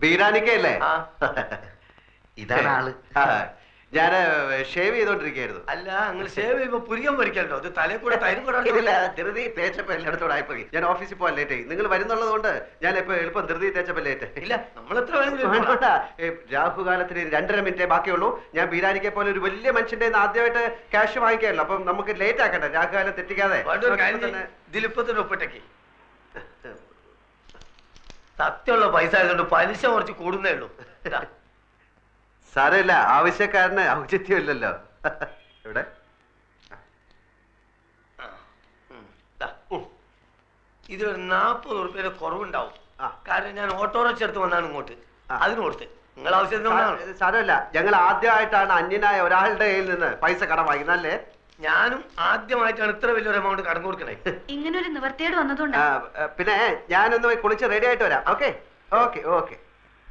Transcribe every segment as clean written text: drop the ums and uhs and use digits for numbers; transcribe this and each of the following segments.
ബീരാനിക്കല്ലേ? ഇതാണ് ആള്. ഞാൻ ഷേവ് ചെയ്തോണ്ടിരിക്കുകയായിരുന്നു. അല്ല, നിങ്ങൾ ഷേവ് ചെയ്യുമ്പോ പുരികം പൊരിക്കല്ലോ, അത് തലയിൽ കൂടെ തൈരും കൂടെ ധൃതി തേച്ചപ്പോ എല്ലായിടത്തോടെ ആയിപ്പോയി. ഞാൻ ഓഫീസിൽ പോകാൻ ലേറ്റ് ആയി. നിങ്ങൾ വരുന്നുള്ളത് കൊണ്ട് ഞാൻ ഇപ്പൊ എളുപ്പം ധൃതി തേച്ചപ്പോ ലേറ്റ്. ഇല്ല, നമ്മൾ എത്ര രാഹുകാലത്തിന് 2.5 മിനിറ്റേ ബാക്കിയുള്ളൂ. ഞാൻ ബീരാനിക്കെ പോലെ ഒരു വലിയ മനുഷ്യന്റെ ആദ്യമായിട്ട് ക്യാഷ് വാങ്ങിക്കാമല്ലോ. അപ്പം നമുക്ക് ലേറ്റ് ആക്കട്ടെ, രാഹുകാലം തെറ്റിക്കാതെ. ഇതിലിപ്പത്തിന് ഒപ്പിട്ടേക്ക്. സത്യമുള്ള പൈസ ആയതുകൊണ്ട് പലിശ കുറച്ച് കൂടുന്നേ ഉള്ളൂ. സാരമില്ല, ആവശ്യക്കാരന് ഔചിത്യമില്ലല്ലോ. ഇവിടെ ഇതിലൊരു 40 ഉറുപ്പിയുടെ കുറവുണ്ടാവും. കാരണം ഞാൻ ഓട്ടോറിക്ഷ എടുത്ത് വന്നാണ് ഇങ്ങോട്ട്, അതിന് കൊടുത്ത്. നിങ്ങൾ ആവശ്യത്തിന്. സാരമില്ല, ഞങ്ങൾ ആദ്യമായിട്ടാണ് അന്യനായ ഒരാളുടെ കയ്യിൽ നിന്ന് പൈസ കടം വാങ്ങിക്കുന്നല്ലേ. ഞാനും ആദ്യമായിട്ടാണ് ഇത്ര വലിയൊരു എമൗണ്ട് കടം കൊടുക്കണേ. ഇങ്ങനെ ഒരു നിവർത്തിയോട് വന്നതുകൊണ്ട്. പിന്നെ ഞാനൊന്ന് കുളിച്ച് റെഡി ആയിട്ട് വരാം. Okay okay okay.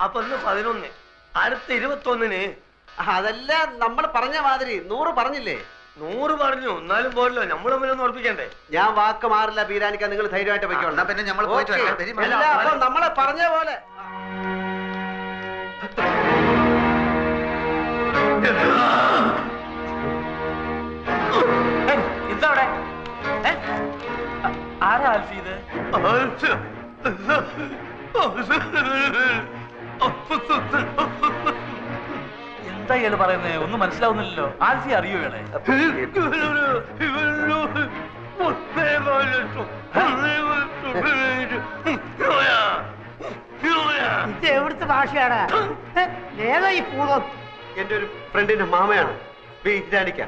അപ്പൊ ഇന്ന് 11, അടുത്ത 21-ന്. അതല്ല, നമ്മൾ പറഞ്ഞ മാതിരി 100 പറഞ്ഞില്ലേ? 100 പറഞ്ഞു, എന്നാലും പോരല്ലോ, നമ്മൾ തമ്മിലൊന്നും ഉറപ്പിക്കണ്ടേ. ഞാൻ വാക്ക് മാറില്ല ബീരാനിക്ക, നിങ്ങൾ ധൈര്യമായിട്ട് പോയിക്കോളൂ. പിന്നെ നമ്മൾ നമ്മളെ പറഞ്ഞ പോലെ. എന്താ ആരാ ആൽഫീത്? എന്താ ഇയാള് പറയുന്നേ? ഒന്നും മനസ്സിലാവുന്നില്ലല്ലോ. ആൽഫി അറിയോ ഇയാളെ? ഇത് എവിടുത്തെ ഭാഷയാണ്? ഏതാ ഈ പൂർവ്വം? എന്റെ ഒരു ഫ്രണ്ടിന്റെ മാമയാണ് ബീരാനിക്ക.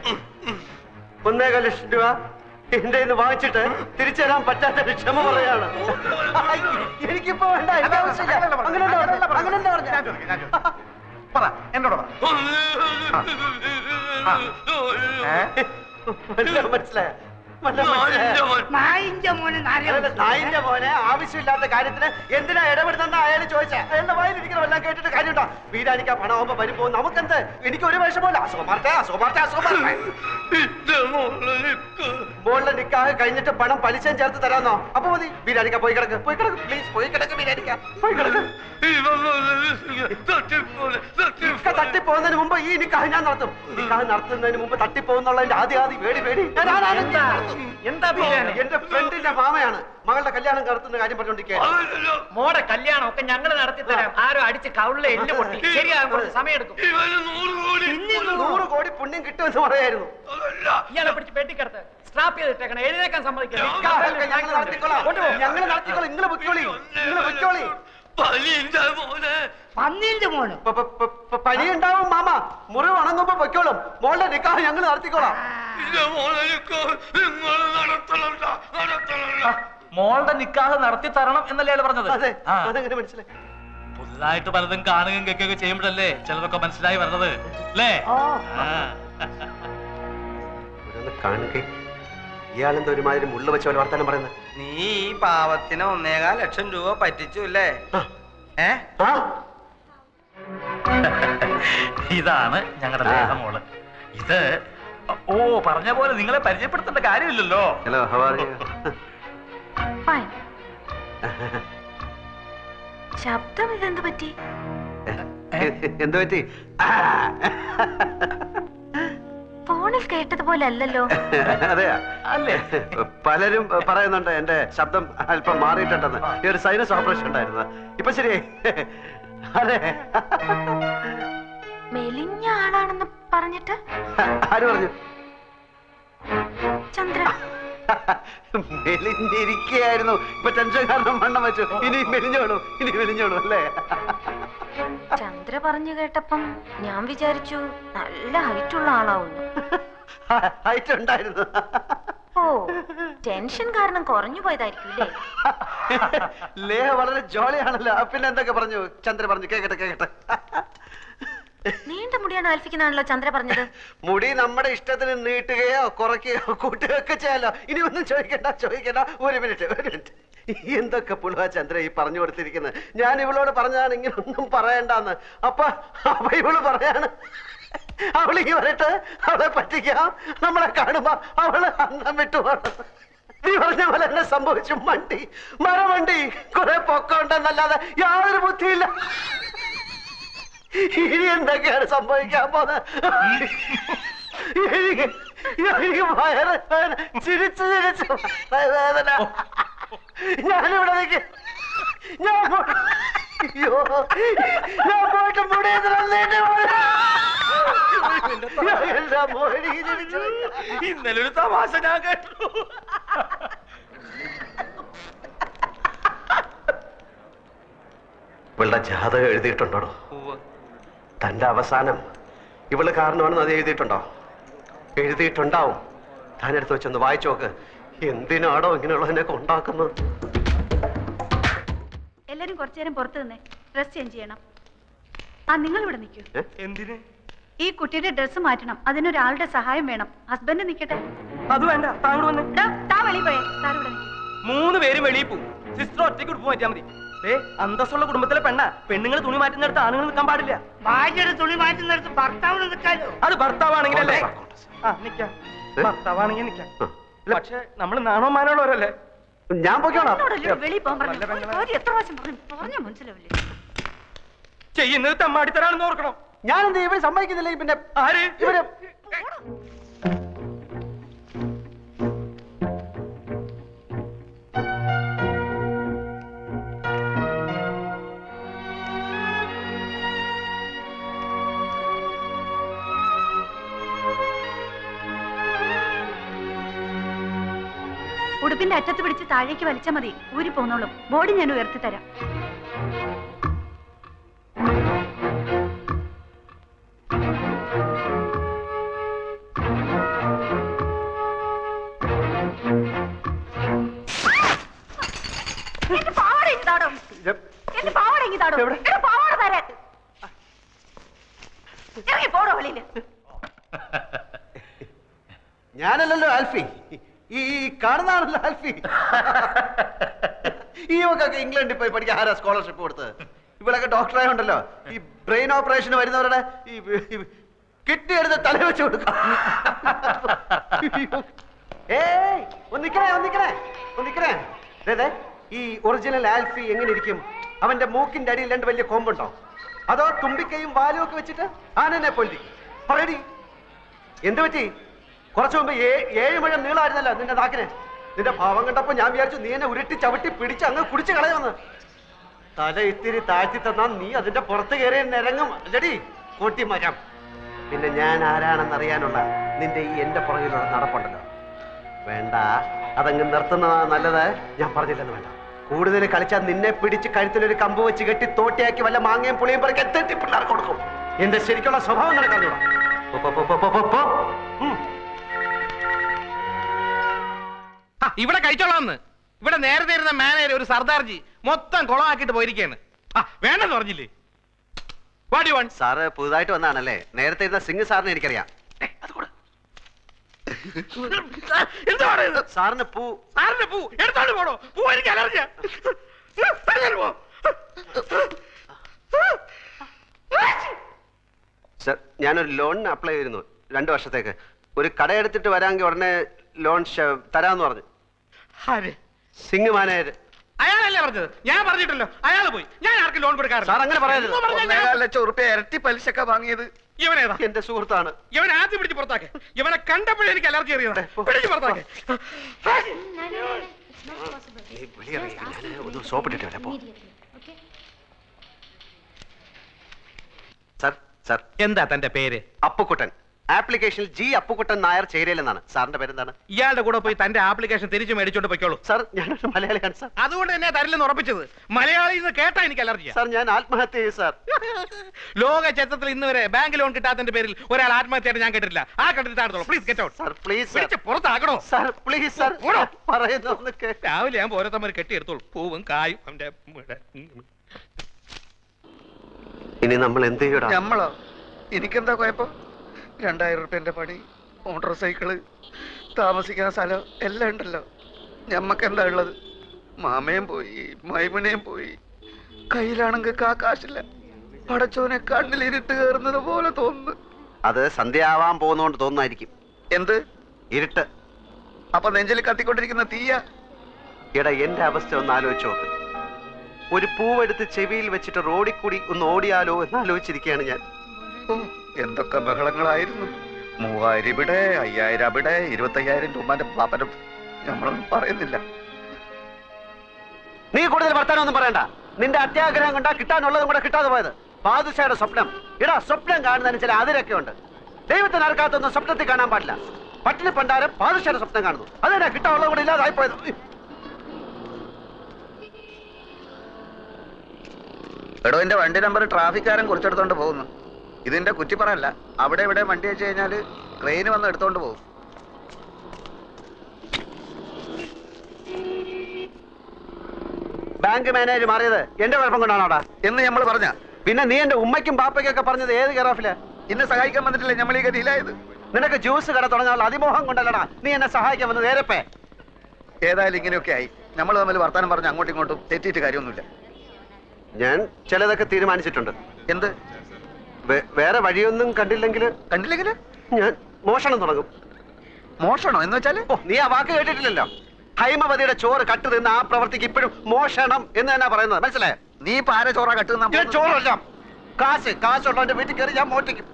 1.25 ലക്ഷം രൂപ എന്റെ കയ്യിൽ നിന്ന് വാങ്ങിച്ചിട്ട് തിരിച്ചു തരാൻ പറ്റാത്ത ക്ഷമ പറയാണ്. എനിക്കിപ്പോ വേണ്ട, എന്റെ ആവശ്യമില്ല. അങ്ങനെ മനസ്സിലായ നായിന്റെ മോനെ ആവശ്യമില്ലാത്ത കാര്യത്തിന് എന്തിനാ ഇടപെടുന്ന അയാൾ ചോദിച്ച അയാളുടെ വായിലിരിക്കണം. എല്ലാം കേട്ടിട്ട് കാര്യമുണ്ടോ? ബീരാനിക്ക പണമാകുമ്പോ വരുമ്പോ നമുക്കെന്ത്? എനിക്ക് ഒരു വിഷമല്ല. മോളുടെ നിക്കാഹ് കഴിഞ്ഞിട്ട് പണം പലിശയും ചേർത്ത് തരാന്നോ? അപ്പൊ മതി. ബീരാനിക്ക പോയി കിടക്ക്, പ്ലീസ് പോയി കിടക്ക്. ബീരാനിക്ക പോയി കിടക്ക്. തട്ടിപ്പോകുന്നതിന് മുമ്പ് ഈ നിക്കാഹ് ഞാൻ നടത്തും. നിക്കാഹ് നടത്തുന്നതിന് മുമ്പ് തട്ടിപ്പോകുന്നുള്ളതിന്റെ ആദ്യ പേടി. എന്റെ ഫ്രണ്ടിന്റെ മാമയാണ് മകളുടെ കല്യാണം നടത്തുന്ന കാര്യം പറഞ്ഞോണ്ടിരിക്കുകയാണ്. മോടെ കല്യാണം ഒക്കെ ഞങ്ങൾ നടത്തി തരാം. ആരും അടിച്ച് കൗളിലെ എല്ല് പൊട്ടി ശരിയാകാൻ കുറച്ച് സമയം എടുക്കും. 100 കോടി പുണ്യം കിട്ടുമെന്ന് പറയായിരുന്നു. ഇയാളെ പിടിച്ച് പെട്ടിക്കടത്ത് സ്ട്രാപ്പ് ചെയ്തിട്ടേക്കണം. എഴുന്നേക്കാൻ സമ്മതിക്കില്ല. ഞങ്ങൾ നടത്തിക്കോളാം. നിങ്ങൾ പൊയ്ക്കോളി. പന്നീന്റെ മോന് പനി ഉണ്ടാവും മാമ. മുറിവ് ഉണങ്ങുമ്പോ പൊയ്ക്കോളും. മോളുടെ നിക്കാഹ് ഞങ്ങൾ നടത്തിക്കോളാം. മോളുടെ നിക്കാഹ് നടത്തി തരണം എന്നല്ലേ അയാൾ പറഞ്ഞത്? അതെങ്ങനെ മനസ്സിലായി? പുതുതായിട്ട് പലതും കാണുകയും കേൾക്കുകയൊക്കെ ചെയ്യുമ്പോഴല്ലേ ചിലതൊക്കെ മനസ്സിലായി വരുന്നത് അല്ലേ? കാണുക ഇയാളെന്താ ഒരുമാതിരി മുള്ള വെച്ച പോലെ വർത്താനം പറയുന്നത്? നീ ഈ പാവത്തിന് 1.25 ലക്ഷം രൂപ പറ്റിച്ചു അല്ലേ? ഇതാണ് ഞങ്ങളുടെ മോള്. ഇത് പറഞ്ഞ പോലെ നിങ്ങളെ പരിചയപ്പെടുത്തേണ്ട കാര്യമില്ലല്ലോ. Hello, how are you? Fine. ശബ്ദം ഇതെന്ത് പറ്റി? എന്ത് പറ്റി? ഫോണിൽ കേട്ടതുപോലെ അല്ലല്ലോ. അതെയാ? അല്ലേ? പലരും പറയുന്നുണ്ട് എന്റെ ശബ്ദം അല്പം മാറിയിട്ടുണ്ടെന്ന്. ഈ ഒരു സൈനസ് ഓപ്പറേഷൻ ഉണ്ടായിരുന്നു. ഇപ്പൊ ശരിയായി. അതെ. മെലിഞ്ഞ ആളാണെന്ന് പറഞ്ഞിട്ട് ആര് പറഞ്ഞു? ചന്ദ്ര മെലിഞ്ഞിരിക്കുകയായിരുന്നു. ഇപ്പൊ ടെൻഷൻ കാരണം വണ്ണം വെച്ചു. ഇനി മെലിഞ്ഞോളൂ അല്ലേ? ചന്ദ്ര പറഞ്ഞു കേട്ടപ്പം ഞാൻ വിചാരിച്ചു നല്ല ഹൈറ്റുള്ള ആളാവുന്നു. ഹൈറ്റ് ഉണ്ടായിരുന്നു. ഓ, ടെൻഷൻ കാരണം കുറഞ്ഞു പോയതായിരിക്കും അല്ലേ? ലേഹ വളരെ ജോളിയാണല്ലോ. പിന്നെ എന്തൊക്കെ പറഞ്ഞു ചന്ദ്ര? പറഞ്ഞു കേക്കട്ടെ. നീണ്ട മുടിയാണ് ആൽഫിക്കുന്നാണല്ലോ ചന്ദ്ര പറഞ്ഞത്. മുടി നമ്മുടെ ഇഷ്ടത്തിന് നീട്ടുകയോ കുറയ്ക്കുകയോ കൂട്ടുകയോ ഒക്കെ ചെയ്യാലോ. ഇനി ഒന്നും ചോദിക്കണ്ട. ഒരു മിനിറ്റ്. എന്തൊക്കെ പുളുവാ ചന്ദ്ര ഈ പറഞ്ഞു കൊടുത്തിരിക്കുന്നത്? ഞാൻ ഇവളോട് പറഞ്ഞതാണ് ഇങ്ങനെ ഒന്നും പറയണ്ടെന്ന്. അപ്പൊ ഇവള് പറയാണ് അവളിങ്ങി വരട്ടെ, അവളെ പറ്റിക്കാം. നമ്മളെ കാണുമ്പോ അവള് അന്നം വിട്ടു പോകണം. നീ പറഞ്ഞ പോലെ എന്നെ സംഭവിച്ചു. മണ്ടി മരമണ്ടി കുറെ പൊക്കമുണ്ടെന്നല്ലാതെ യാതൊരു ബുദ്ധിയില്ല. ഇനി എന്തൊക്കെയാണ് സംഭവിക്കാൻ പോകുന്നത്? എനിക്ക് വയറ് ചിരിച്ച് ചിരിച്ച് വേദന. ഞാനിവിടെ നിൽക്കും. അയ്യോ ഞാൻ പോയിട്ട് ഇന്നലെ ഒരു തമാശ ഞാൻ കേട്ടു. ഇവളുടെ ജാതകം എഴുതിയിട്ടുണ്ടോ? തന്റെ അവസാനം ഇവള് കാരണമാണെന്ന് അത് എഴുതിയിട്ടുണ്ടോ? എഴുതിയിട്ടുണ്ടാവും. താനെടുത്ത് വെച്ചൊന്ന് വായിച്ചു നോക്ക്. എന്തിനാണോ ഇങ്ങനെയുള്ളതിനൊക്കെ ഉണ്ടാക്കുന്നത്? എല്ലാരും കുറച്ചു നേരം പുറത്തു നിന്നേ, ഡ്രസ് ചേഞ്ച് ചെയ്യണം. നിങ്ങൾ ഇവിടെ നിൽക്കൂ. എന്തിന്? ഈ കുട്ടിയുടെ ഡ്രസ് മാറ്റണം, അതിനൊരാളുടെ സഹായം വേണം. ഹസ്ബൻഡ് നിൽക്കട്ടെ. അത് വേണ്ട, താങ്കൾ വന്ന് താ വെളിയിൽ പോയേ. സാർ ഇവിടെ നിൽക്കും. 3 പേരും വെളിയിൽ പോവും. സിസ്റ്റർ ഒറ്റയ്ക്ക് ഉടുപ്പ് മാറ്റിയാൽ മതി. അന്തസ്സുള്ള കുടുംബത്തിലെ പെണ്ണ. പെണ്ണുങ്ങൾ തുണി മാറ്റുന്നിടത്ത് ആണുങ്ങൾ നിൽക്കാൻ പാടില്ല. ഭാര്യയുടെ തുണി മാറ്റുന്നിടത്ത് ഭർത്താവിന് നിൽക്കാലോ. അത് ഭർത്താവാണെങ്കിലല്ലേ? നിക്കാം. ഭർത്താവാണെങ്കിൽ നിക്കാം. പക്ഷെ നമ്മൾ നാണോ മാനോളവരല്ലേ? ഞാൻ പോയിക്കോളാം. വെളിയിൽ പോകാൻ പറഞ്ഞു. എത്ര പ്രാവശ്യം പറഞ്ഞാ മനസ്സിലാവില്ലേ? ചെയ്യുന്നത് തെമ്മാടിത്തരാണെന്ന് ഓർക്കണം. ഞാനെന്ത് ഇവര് സമ്മതിക്കുന്നില്ല. പിന്നെ ആര് ഇവര് ഉടുപ്പിന്റെ അറ്റത്ത് പിടിച്ച് താഴേക്ക് വലിച്ചാൽ മതി, ഊരി പോന്നോളും. ബോഡി ഞാൻ ഉയർത്തി തരാം. ഞാനല്ലല്ലോ ആൽഫി, ഈ കാണുന്നതാണല്ലോ ആൽഫി. ഈ ഒക്കെ ഇംഗ്ലണ്ടിൽ പോയി പഠിക്കാൻ ആരാ സ്കോളർഷിപ്പ് കൊടുത്തത്? ഇവിടെയൊക്കെ ഡോക്ടറായുണ്ടല്ലോ, ഈ ബ്രെയിൻ ഓപ്പറേഷന് വരുന്നവരുടെ ഈ കിഡ്നി എടുത്ത് തല വെച്ച് കൊടുക്കാം. ഏയ് ഒന്നിക്കണേ. ഈ ഒറിജിനൽ ആൽഫി എങ്ങനെ ഇരിക്കും? അവന്റെ മൂക്കിന്റെ അടിയിൽ 2 വലിയ കൊമ്പുണ്ടോ? അതോ തുമ്പിക്കൈയും വാലും ഒക്കെ വെച്ചിട്ട് ആനനെ പൊലിക്കും? പറയടി, എന്ത് പറ്റി? കുറച്ചു മുമ്പ് 7 മുഴം നീളമായിരുന്നല്ലോ നിന്റെ നാക്കിന്. നിന്റെ ഭാവം കണ്ടപ്പോ ഞാൻ വിചാരിച്ചു നീ എന്നെ ഉരുട്ടി ചവിട്ടി പിടിച്ച് അങ്ങ് കുടിച്ച് കളയുമെന്ന്. തല ഇത്തിരി താഴ്ത്തി തന്നാ നീ അതിന്റെ പുറത്ത് കയറി നിരങ്ങും അല്ലടി കോട്ടി മരം. പിന്നെ ഞാൻ ആരാണെന്നറിയാനുള്ള നിന്റെ ഈ എന്റെ പുറകിലുള്ള നടപ്പുണ്ടല്ലോ, വേണ്ട, അതങ്ങ് നിർത്തുന്നതാ നല്ലത്. ഞാൻ പറഞ്ഞില്ലെന്ന് വേണ്ട. കൂടുതൽ കളിച്ചാൽ നിന്നെ പിടിച്ച് കഴുത്തിലൊരു കമ്പ് വെച്ച് കെട്ടി തോട്ടിയാക്കി വല്ല മാങ്ങയും പുളിയും പറക്കി എത്തി പിള്ളേർക്ക് കൊടുക്കും. എന്റെ ശരിക്കുള്ള സ്വഭാവം നടക്കാനുള്ള ഇവിടെ കഴിച്ചോളാന്ന്. ഇവിടെ നേരത്തെ ഇരുന്ന മാനേജർ ഒരു സർദാർജി മൊത്തം കുളമാക്കിട്ട് പോയിരിക്കുകയാണ്. വേണ്ടെന്ന് പറഞ്ഞില്ലേ? സാറ് പുതുതായിട്ട് വന്നാണല്ലേ? നേരത്തെ ഇരുന്ന സിംഗ് സാറിനെ എനിക്കറിയാം. സാറിന് പൂ എടുത്തോണ്ട് പോണോ? പൂ എനിക്ക് അലർജിയാ. സർ, ഞാനൊരു ലോണിന് അപ്ലൈ ചെയ്തിരുന്നു 2 വർഷത്തേക്ക്. ഒരു കടയെടുത്തിട്ട് വരാമെങ്കിൽ ഉടനെ ലോൺ തരാമെന്ന് പറഞ്ഞു. സിംഗ് മാനേജർ. അയാളല്ലേ പറഞ്ഞത്? ഞാൻ പറഞ്ഞിട്ടല്ലോ, അയാൾ പോയി. ഞാൻ ആർക്കും ലോൺ കൊടുക്കാറില്ല. സാർ അങ്ങനെ പറയരുത്. 1.25 ലക്ഷം റുപ്യ ഇരട്ടി പലിശക്ക വാങ്ങിയത് ഇവനേതാ? എന്റെ സുഹൃത്താണ്. ഇവനെ ആദ്യം പിടിച്ച് പുറത്താക്കെ. ഇവനെ കണ്ടപ്പോഴേ എനിക്ക് അലർജി അറിയുന്നത്. പിടിച്ച് പുറത്താക്കെ. സോപ്പിട്ടിട്ട് സാർ. സാർ, എന്താ തന്റെ പേര്? അപ്പുക്കുട്ടൻ. ആപ്ലിക്കേഷനിൽ ജി അപ്പുക്കുട്ടൻ നായർ ചേരിയിലെന്നാണ്. സാറിന്റെ പേരെന്താണ്? ഇയാളുടെ കൂടെ പോയി തന്റെ ആപ്ലിക്കേഷൻ തിരിച്ചു മേടിച്ചോണ്ട് പോയിക്കോളൂ. സാർ, ഞാനൊരു മലയാളിയാണ് സാർ. അതുകൊണ്ട് തന്നെ തരില്ലെന്ന് ഉറപ്പിച്ചത്. മലയാളിയിൽ നിന്ന് കേട്ടാ എനിക്ക് അലർജിയാ. സാർ, ഞാൻ ആത്മഹത്യ ചെയ്യും സാർ. ലോക ചരിത്രത്തിൽ ഇന്ന് വരെ ബാങ്ക് ലോൺ കിട്ടാത്തതിന്റെ പേരിൽ ഒരാൾ ആത്മഹത്യയായിട്ട് ഞാൻ കേട്ടിട്ടില്ല. ആ കണ്ടിട്ടാണോ? Please get out. Sir, please പുറത്താക്കണോ? Sir, please sir. പറയുന്നു. രാവിലെ ഞാൻ ഓരോരുത്തമ്മ കെട്ടിയെടുത്തോളൂ. പൂവും കായും അവന്റെ. ഇനി നമ്മൾ എന്ത് ചെയ്യണം? നമ്മളോ? എനിക്കെന്താ കുഴപ്പം? 2000 റുപ്യന്റെ പണി, മോട്ടോർ സൈക്കിള്, താമസിക്കുന്ന സ്ഥലം എല്ലാം ഉണ്ടല്ലോ. ഞമ്മക്കെന്താ ഉള്ളത്? മാമയും പോയി, മൈമനയും പോയി. കയ്യിലാണെങ്കിൽ കാശില്ല. പടച്ചോനെ കണ്ണിലിരുട്ട് കയറുന്നത് പോലെ തോന്നുന്നു. അത് സന്ധ്യ ആവാൻ പോകുന്നോണ്ട് തോന്നുന്നായിരിക്കും. എന്ത് ഇരുട്ട്? അപ്പൊ നെഞ്ചിൽ കത്തിക്കൊണ്ടിരിക്കുന്ന തീയ. എടാ എന്റെ അവസ്ഥ ഒന്ന് ആലോചിച്ച് നോക്ക്. ഒരു പൂവെടുത്ത് ചെവിയിൽ വെച്ചിട്ട് റോഡിൽ കൂടി ഒന്ന് ഓടിയാലോ എന്ന് ആലോചിച്ചിരിക്കുകയാണ് ഞാൻ. ഓ, എന്തൊക്കെ ബഹളങ്ങളായിരുന്നു. 3000 ഇവിടെ, 5000 അവിടെ, 25,000 രൂപന്റെ പാപ്പനും നമ്മളൊന്നും പറയുന്നില്ല. നീ കൂടുതൽ വർത്താനൊന്നും പറയണ്ട. നിന്റെ അത്യാഗ്രഹം കൊണ്ടാ കിട്ടാനുള്ളതും കൂടെ കിട്ടാതെ പോയത്. ബാദുഷയുടെ സ്വപ്നം. എടാ സ്വപ്നം കാണുന്നതിന് ചില അതിരൊക്കെ ഉണ്ട്. ദൈവത്തിന് ആർക്കാത്തൊന്നും സ്വപ്നത്തിൽ കാണാൻ പാടില്ല. പട്ടിണി പണ്ടാരം ബാദുഷയുടെ സ്വപ്നം കാണുന്നു. അതെന്നാ കിട്ടാനുള്ളത് കൂടെ ഇല്ലാതായി പോയത്. എടോ, എന്റെ വണ്ടി നമ്പർ ട്രാഫിക്കാരൻ കുറിച്ചെടുത്തോണ്ട് പോകുന്നു. ഇതിന്റെ കുറ്റിപ്പറല്ല. അവിടെ ഇവിടെ വണ്ടി വെച്ച് കഴിഞ്ഞാല് ട്രെയിന് വന്ന് എടുത്തോണ്ട് പോകും. ബാങ്ക് മാനേജർ മാറിയത് എന്റെ കുഴപ്പം കൊണ്ടാണോടാ എന്ന് നമ്മൾ പറഞ്ഞ. പിന്നെ നീ എന്റെ ഉമ്മയ്ക്കും പാപ്പയ്ക്കൊക്കെ പറഞ്ഞത് ഏത് കെയറോഫില്? ഇന്നെ സഹായിക്കാൻ വന്നിട്ടില്ല നമ്മൾ ഈ ഗതിയിലായത്. നിനക്ക് ജ്യൂസ് കട തുടങ്ങാനുള്ള അതിമോഹം കൊണ്ടല്ലടാ നീ എന്നെ സഹായിക്കാൻ വന്നത്. നേരപ്പേ ഏതായാലും ഇങ്ങനെയൊക്കെ ആയി. നമ്മൾ തമ്മിൽ വർത്താനം പറഞ്ഞ് അങ്ങോട്ടും ഇങ്ങോട്ടും തെറ്റിയിട്ട് കാര്യമൊന്നുമില്ല. ഞാൻ ചിലതൊക്കെ തീരുമാനിച്ചിട്ടുണ്ട്. എന്ത്? വേറെ വഴിയൊന്നും കണ്ടില്ലെങ്കിൽ ഞാൻ മോഷണം തുടങ്ങും. മോഷണോ എന്ന് വെച്ചാല്? ഓ, നീ ആ വാക്ക് കേട്ടിട്ടില്ലല്ലോ. ഹൈമവതിയുടെ ചോറ് കട്ട് തിന്ന ആ പ്രവർത്തിക്ക് ഇപ്പോഴും മോഷണം എന്ന് തന്നെ പറയുന്നത്. മനസ്സിലായോ? നീ പാര ചോറ കട്ടുന്ന ചോറല്ല, കാശുള്ളവന്റെ വീട്ടിൽ കയറി ഞാൻ മോട്ടിക്കും.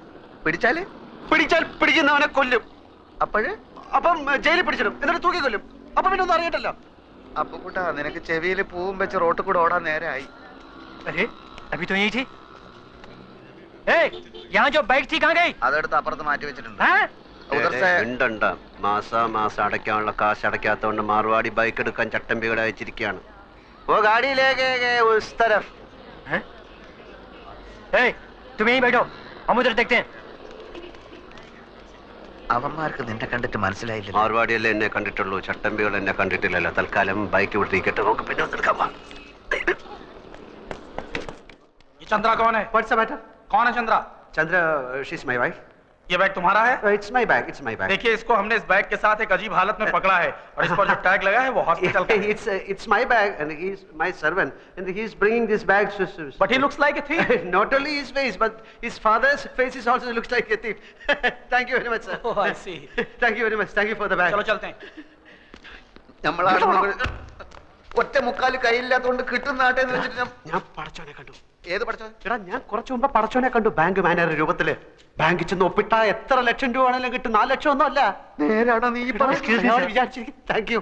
പിടിച്ചാൽ പിടിക്കുന്നവനെ കൊല്ലും. അപ്പം ജയിലിൽ പിടിച്ചിടും, എന്നിട്ട് തൂക്കി കൊല്ലും. അപ്പൊ പിന്നെ ഒന്നും അറിയട്ടല്ലോ. അപ്പൊ കൂട്ടാ, നിനക്ക് ചെവിയിൽ പൂവും വെച്ച് റോട്ടിൽ കൂടെ ഓടാൻ നേരമായി. അതെടുത്ത് അപ്പുറത്ത് മാറ്റി വെച്ചിട്ടുണ്ട്. മാസം അടയ്ക്കാനുള്ള കാശ് അടയ്ക്കാത്തോണ്ട് മാർവാടി ബൈക്ക് എടുക്കാൻ ചട്ടമ്പികളെ അയച്ചിരിക്കുകയാണ്. ഓ ഗാഡിയിലേക്ക് അവന്മാർക്ക് നിന്നെ കണ്ടിട്ട് മനസ്സിലായില്ല. മാർവാടിയല്ലേ എന്നെ കണ്ടിട്ടുള്ളൂ, ചട്ടമ്പികൾ എന്നെ കണ്ടിട്ടില്ലല്ലോ. തൽക്കാലം ബൈക്ക് വിട്ടിരിക്കട്ടെ, നമുക്ക് പിന്നെ ഒന്നെടുക്കാം. चंद्रा कौन है? What's the matter? कौन है Chandra? Chandra, she's my wife. ये बैग तुम्हारा है? It's my bag. देखिए, इसको हमने इस बैग के साथ एक अजीब हालत में पकड़ा है और इस पर जो टैग लगा है वो हॉस्पिटल का है। It's my bag and he's my servant and he's bringing this bag. But he looks like a thief. Not only his face but his father's face is also looks like a thief. Thank you very much, sir. Oh, I see. Thank you very much. Thank you for the bag. चलो चलते हैं. ഒറ്റ മുക്കാല് കയ്യില്ലാത്തോണ്ട് കിട്ടുന്ന നാട്ടെന്ന് വെച്ചിട്ട് ഞാൻ പടച്ചോനെ കണ്ടു. ഏത് പഠിച്ചോ? എടാ, ഞാൻ കുറച്ചു മുമ്പ് പടച്ചോനെ കണ്ടു ബാങ്ക് മാനേജർ രൂപത്തില്. ബാങ്കിൽ ചെന്ന് ഒപ്പിട്ട എത്ര ലക്ഷം രൂപ ആണെങ്കിലും കിട്ടും. 4 ലക്ഷം ഒന്നും അല്ല. നേരാണോ നീ താങ്ക് യു.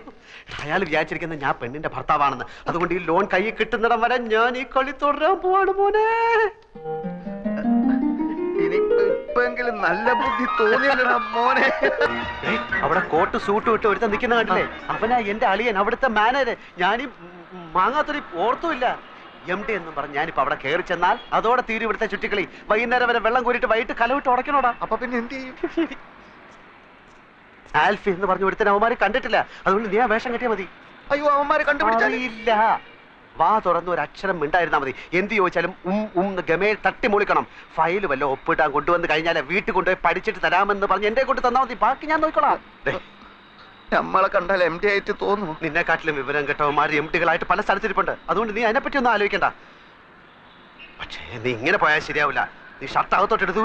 അയാൾ വിചാരിച്ചിരിക്കുന്നത് ഞാൻ പെണ്ണിന്റെ ഭർത്താവാണെന്ന്. അതുകൊണ്ട് ഈ ലോൺ കയ്യിൽ കിട്ടുന്നിടം വരെ ഞാൻ ഈ കളി തുടരാൻ പോവാണ് മോനെ. ഇനിയിപ്പെങ്കിലും നല്ല ബുദ്ധി തോന്നിയല്ലടാ മോനെ. അവിടെ കോട്ട് സൂട്ട് വിട്ട് ഒരുത്ത നിൽക്കുന്ന കണ്ടില്ലേ? അവനാ എന്റെ അളിയൻ, അവിടുത്തെ മാനേജർ. ഞാനീ മാങ്ങാത്തൊരു ഓർത്തുമില്ല. MD എന്നും പറഞ്ഞ് ഞാനിപ്പോ അവിടെ കയറി ചെന്നാൽ അതോടെ തീരും ഇവിടുത്തെ ചുറ്റിക്കളി. വൈകുന്നേരം വരെ വെള്ളം കോരിട്ട് വൈകിട്ട് കലവിട്ട് ഉടക്കണോടാ. അപ്പൊ പിന്നെ എന്ത് ചെയ്യും? ആൽഫി എന്ന് പറഞ്ഞു ഒരുത്തൻ അവന്മാര് കണ്ടിട്ടില്ല. അതുകൊണ്ട് നീ ആ വേഷം കെട്ടിയാ മതി. അയ്യോ, അവന്മാര് കണ്ടുപിടിച്ചില്ല. വാ തുറന്ന് ഒരു അക്ഷരം മിണ്ടായിരുന്നാ മതി. എന്ത് ചോദിച്ചാലും ഗമയിൽ തട്ടി മൂളിക്കണം. ഫയല് വല്ല ഒപ്പിട്ടാൻ കൊണ്ടുവന്ന് കഴിഞ്ഞാൽ വീട്ടിൽ കൊണ്ടുപോയി പഠിച്ചിട്ട് തരാമെന്ന് പറഞ്ഞ് എന്റെ കൊണ്ട് തന്നാ മതി. ബാക്കി ഞാൻ നോക്കിക്കോളാം. നമ്മളെ കണ്ടാൽ MD ആയിട്ട് തോന്നുന്നു. നിന്നെക്കാട്ടിലും വിവരം കേട്ടവന്മാർ MDകളായിട്ട് പല സ്ഥലത്തിരിപ്പുണ്ട്. അതുകൊണ്ട് നീ അതിനെപ്പറ്റി ഒന്നും ആലോചിക്കണ്ട. പക്ഷേ നീ ഇങ്ങനെ പോയാൽ ശരിയാവില്ല. നീ ഷർട്ട് അകത്തോട്ട് എടുത്തു.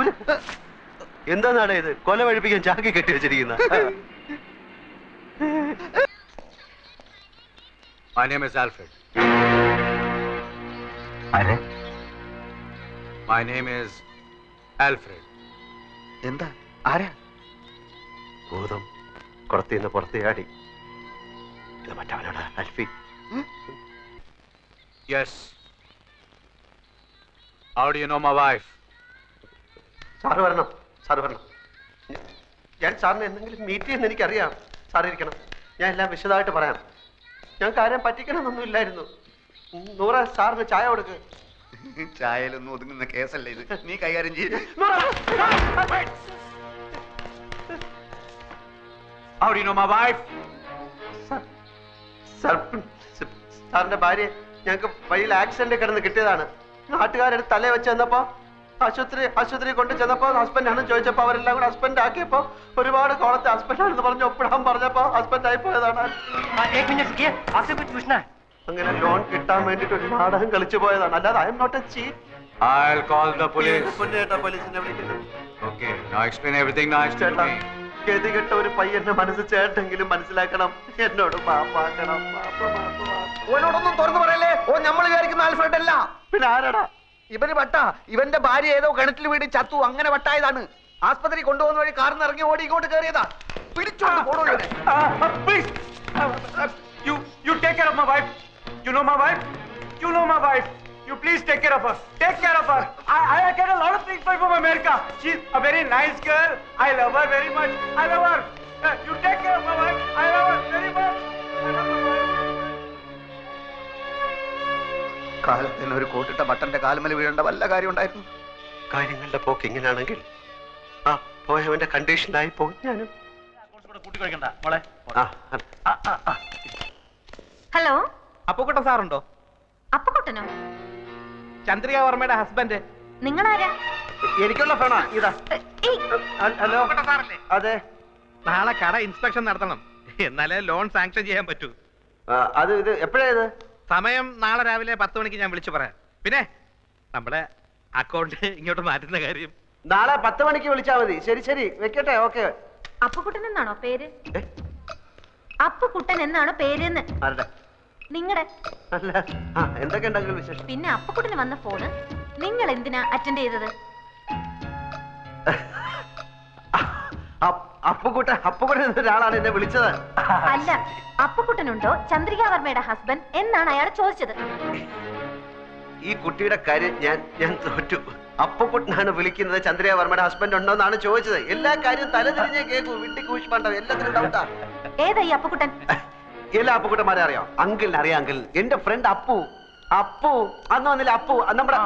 എന്താന്നാണ് ഇത്? കൊല വഴിപ്പിക്കാൻ ചാക്കി കെട്ടി വെച്ചിരിക്കുന്ന. My name is Alfred. My name is Alfred. എന്താ? ആരാ? ഭൂതം കുറത്തിന്ന് പുറത്തേയാടി. ഇത് മറ്റവനാണ് Alphy. Yes. How do you know my wife? Sir വരണം. ഞാൻ സാറിനെ എന്തെങ്കിലും മീറ്റ് ചെയ്യുന്ന എനിക്കറിയാം. സാർ ഇരിക്കണം. ഞാൻ എല്ലാം വിശദമായിട്ട് പറയാം. ഞാൻ കാര്യം പറ്റിക്കണമെന്നൊന്നും ഇല്ലായിരുന്നു. നൂറ, സാറിന് ചായ കൊടുക്ക്. ചായയിലൊന്നും ഒതുങ്ങുന്ന കേസല്ലേ ഇത്. നീ കൈകാര്യം ചെയ്യും. How do you know my wife? സാറിന്റെ ഭാര്യ ഞങ്ങൾക്ക് വഴിയിൽ ആക്സിഡന്റ് കിടന്ന് കിട്ടിയതാണ്. നാട്ടുകാരെടുത്ത് തലേ വെച്ച് ചെന്നപ്പോ ആശുപത്രി കൊണ്ട് ചെന്നപ്പോ ഹസ്ബൻഡ് ആണെന്ന് ചോദിച്ചപ്പോ അവരെല്ലാം കൂടെ ഹസ്ബൻഡ് ആക്കിയപ്പോ ഒരുപാട് കോളത്തെ ഹസ്ബൻഡ് ആണെന്ന് പറഞ്ഞ് ഒപ്പിടാൻ പറഞ്ഞപ്പോ ഹസ്ബൻഡ് ആയി പോയതാണ്. അങ്ങനെ ലോൺ കിട്ടാൻ വേണ്ടിട്ട് ഒരു നാടകം കളിച്ചു പോയതാണ്. അല്ലാതെ I am not a cheat. I'll call the police. പോലീസിനെ വിളിക്കുന്നു. Okay, now explain everything nice to me. ഗതികെട്ട ഒരു പയ്യന്റെ മനസ്സ് ചേട്ടെങ്കിലും മനസ്സിലാക്കണം. എന്നോട് മാപ്പാക്കണം. ഓനോടൊന്നും തുറന്നു പറയല്ലേ. ഓ നമ്മൾ വിചാരിക്കുന്ന ആൽഫ്രഡ് അല്ല. പിന്നെ ആരാടാ? ഇവന് വട്ട. ഇവന്റെ ഭാര്യ ഏതോ കിണറ്റിൽ വീട് ചത്തു, അങ്ങനെ വട്ടായതാണ്. ആസ്പത്രി കൊണ്ടുപോകുന്ന വഴി കാറിന് ഇറങ്ങി ഓടി ഇങ്ങോട്ട് കയറിയതാ. പിടിച്ചോണ്ട് പോടോ ഇവനെ. Please! You take care of my wife. You know my wife? You know my wife. You please take care of her. Take care of her. I get a lot of things from America. She's a very nice girl. I love her very much. I love her. You take care of my wife. I love her very much. I love my wife. കാലത്തിന് ഒരു കോട്ടിട്ട ബട്ടന്റെ കാലുമല വീഴേണ്ട വല്ല കാര്യം ഉണ്ടായിരുന്നു? കാര്യങ്ങളുടെ പോക്ക് ഇങ്ങനെയാണെങ്കിൽ ആ പോയവന്റെ കണ്ടീഷനായി പോകും ഞാനും. ഹലോ, അപ്പുക്കുട്ടൻ സാറുണ്ടോ? അപ്പുക്കുട്ടനോ? ചന്ദ്രിക വർമ്മയുടെ ഹസ്ബൻഡ്. നിങ്ങളാരാ? എനിക്കുള്ള ഫോണാ ഇതാ. ഏയ്, ഹലോ, സാറല്ലേ? അതെ. നാളെ കട ഇൻസ്പെക്ഷൻ നടത്തണം, എന്നാലേ ലോൺ സാങ്ഷൻ ചെയ്യാൻ പറ്റൂ. അത് ഇത് എപ്പോഴാ ഇത്? സമയം നാളെ രാവിലെ 10 മണിക്ക് ഞാൻ വിളിച്ചു പറയാം. പിന്നെ നമ്മുടെ അക്കൗണ്ട് ഇങ്ങോട്ട് മാറ്റുന്ന കാര്യം നാളെ 10 മണിക്ക് വിളിച്ചാൽ മതി. ശരി ശരി, വെക്കട്ടെ. ഓക്കെ. അപ്പുക്കുട്ടൻ എന്നാണോ പേര്? അപ്പുക്കുട്ടൻ എന്നാണോ പേരെന്ന്? ആരുടെ? നിങ്ങളുടെ. അല്ല, എന്തൊക്കെ ഉണ്ടെങ്കിലും വിശേഷം. പിന്നെ അപ്പുക്കുട്ടന് വന്ന ഫോണ് നിങ്ങൾ എന്തിനാ അറ്റൻഡ് ചെയ്തത്? അപ്പുക്കുട്ടൻ എന്നൊരാളാണ് എന്നെ വിളിച്ചത്. അല്ല, അപ്പുക്കുട്ടനുണ്ടോ ചന്ദ്രിക വർമ്മയുടെ ഹസ്ബൻഡ് എന്നാണ് അയാൾ ചോദിച്ചത്. ഈ കുട്ടിയുടെ കാര്യം ഞാൻ തോറ്റു. അപ്പുക്കുട്ടനാണ് വിളിക്കുന്നത്, ചന്ദ്രിക വർമ്മയുടെ ഹസ്ബൻഡ് ഉണ്ടോ എന്നാണ് ചോദിച്ചത്. എല്ലാ കാര്യവും തലതിരിഞ്ഞേ കേൾക്കൂ. വിട്ടി കൂഷ്മാണ്ടോ, എല്ലാത്തിനും ഡൗട്ടാ. ഏതാ ഈ അപ്പുക്കുട്ടൻ? എല്ലാ അപ്പുക്കുട്ടന്മാരെ അറിയാം. അങ്കിളിനെ അറിയാം. അങ്കിൾ എന്റെ ഫ്രണ്ട് അപ്പു. അന്ന് വന്നില്ല അപ്പു, നമ്മുടെ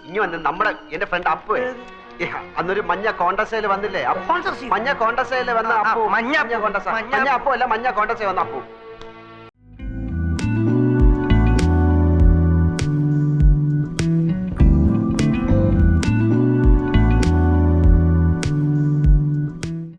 ഇനി വന്ന് നമ്മുടെ എന്റെ ഫ്രണ്ട് അപ്പു. അന്നൊരു മഞ്ഞ കോണ്ടസയിൽ വന്നില്ലേ? മഞ്ഞ കോണ്ടസയിൽ വന്ന അപ്പു. മഞ്ഞ അപ്പു അല്ല, മഞ്ഞ കോണ്ടസയിൽ വന്ന അപ്പു.